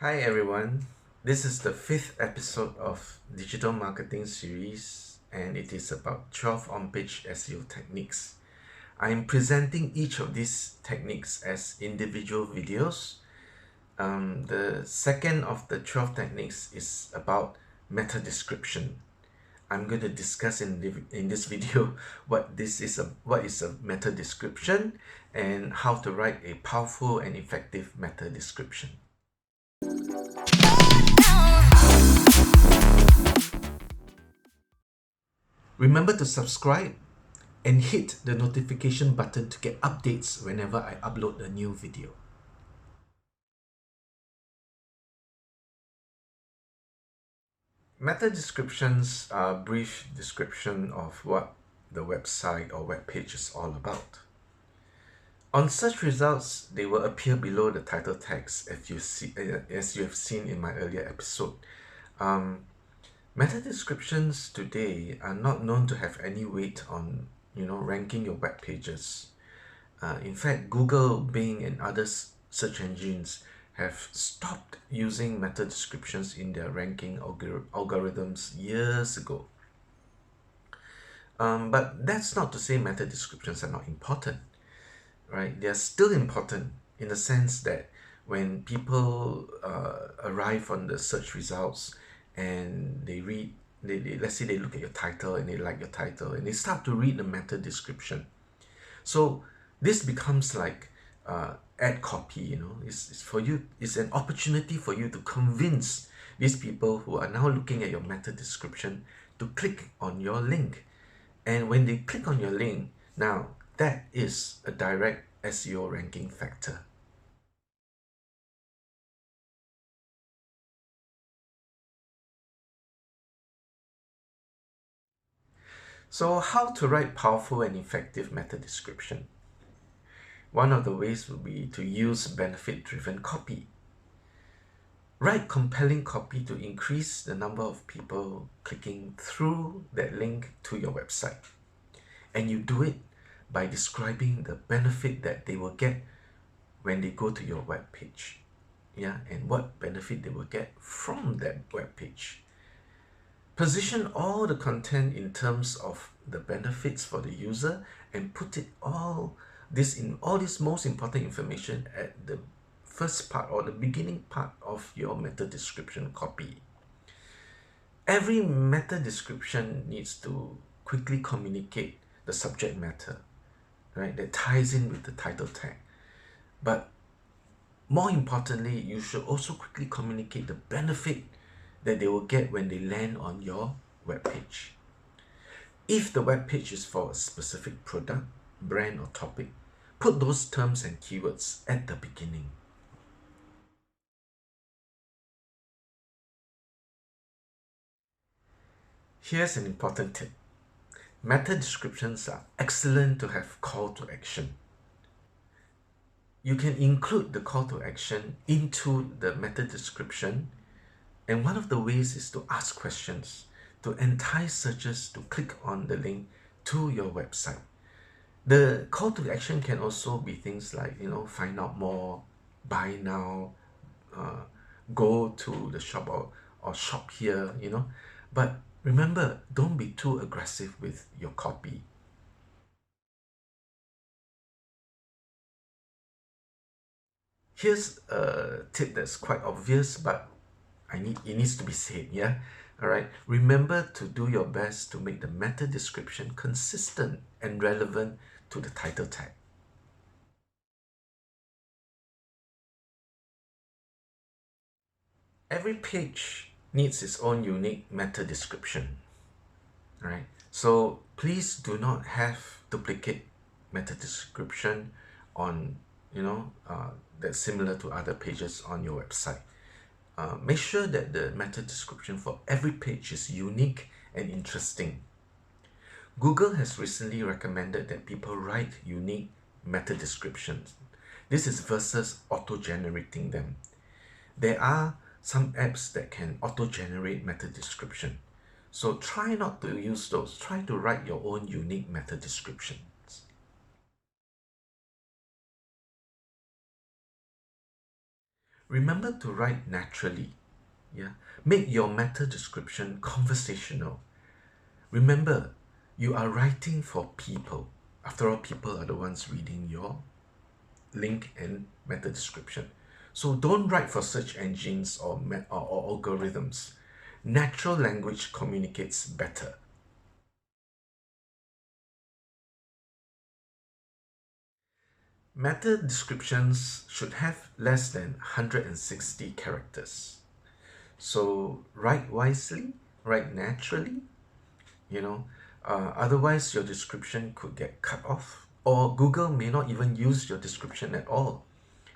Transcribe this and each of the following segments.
Hi everyone, this is the fifth episode of Digital Marketing series and it is about 12 on-page SEO techniques. I am presenting each of these techniques as individual videos. The second of the 12 techniques is about meta description. I'm going to discuss in this video what is a meta description and how to write a powerful and effective meta description. Remember to subscribe and hit the notification button to get updates whenever I upload a new video. Meta descriptions are a brief description of what the website or web page is all about. On search results, they will appear below the title text as you have seen in my earlier episode. Meta descriptions today are not known to have any weight on ranking your web pages. In fact, Google, Bing, and other search engines have stopped using meta descriptions in their ranking algorithms years ago. But that's not to say meta descriptions are not important, right? They're still important in the sense that when people arrive on the search results and they read, let's say they look at your title and they like your title and they start to read the meta description. So this becomes like ad copy, it's for you, it's an opportunity for you to convince these people who are now looking at your meta description to click on your link. And when they click on your link, now that is a direct SEO ranking factor. So how to write powerful and effective meta description? One of the ways would be to use benefit-driven copy. Write compelling copy to increase the number of people clicking through that link to your website. And you do it by describing the benefit that they will get when they go to your web page. Yeah, and what benefit they will get from that web page. Position all the content in terms of the benefits for the user and put it all this most important information at the first part or the beginning part of your meta description copy. Every meta description needs to quickly communicate the subject matter, right? That ties in with the title tag. But more importantly, you should also quickly communicate the benefit that they will get when they land on your web page. If the web page is for a specific product, brand, or topic, put those terms and keywords at the beginning. Here's an important tip. Meta descriptions are excellent to have call to action. You can include the call to action into the meta description, and one of the ways is to ask questions to entice searchers to click on the link to your website. The call to action can also be things like, find out more, buy now, go to the shop or shop here, But remember, don't be too aggressive with your copy. Here's a tip that's quite obvious, but it needs to be said, yeah? All right. Remember to do your best to make the meta description consistent and relevant to the title tag. Every page needs its own unique meta description, right? So please do not have duplicate meta description on, that's similar to other pages on your website. Make sure that the meta description for every page is unique and interesting. Google has recently recommended that people write unique meta descriptions. This is versus auto-generating them. There are some apps that can auto-generate meta description. So try not to use those. Try to write your own unique meta descriptions. Remember to write naturally. Yeah, make your meta description conversational. Remember, you are writing for people. After all, people are the ones reading your link and meta description. So don't write for search engines or algorithms. Natural language communicates better. Meta descriptions should have less than 160 characters. So write wisely, write naturally, you know. Otherwise, your description could get cut off, or Google may not even use your description at all.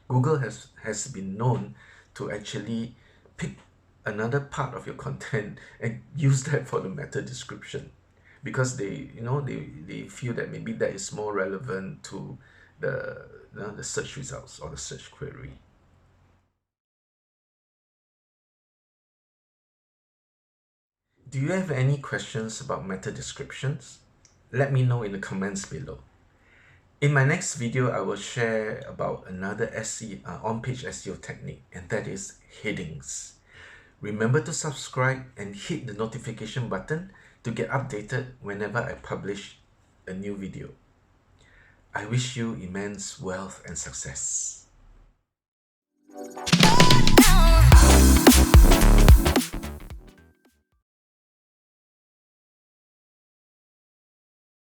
Google has been known to actually pick another part of your content and use that for the meta description, because they feel that maybe that is more relevant to the search results or the search query. Do you have any questions about meta descriptions? Let me know in the comments below. In my next video, I will share about another on-page SEO technique, and that is headings. Remember to subscribe and hit the notification button to get updated whenever I publish a new video. I wish you immense wealth and success.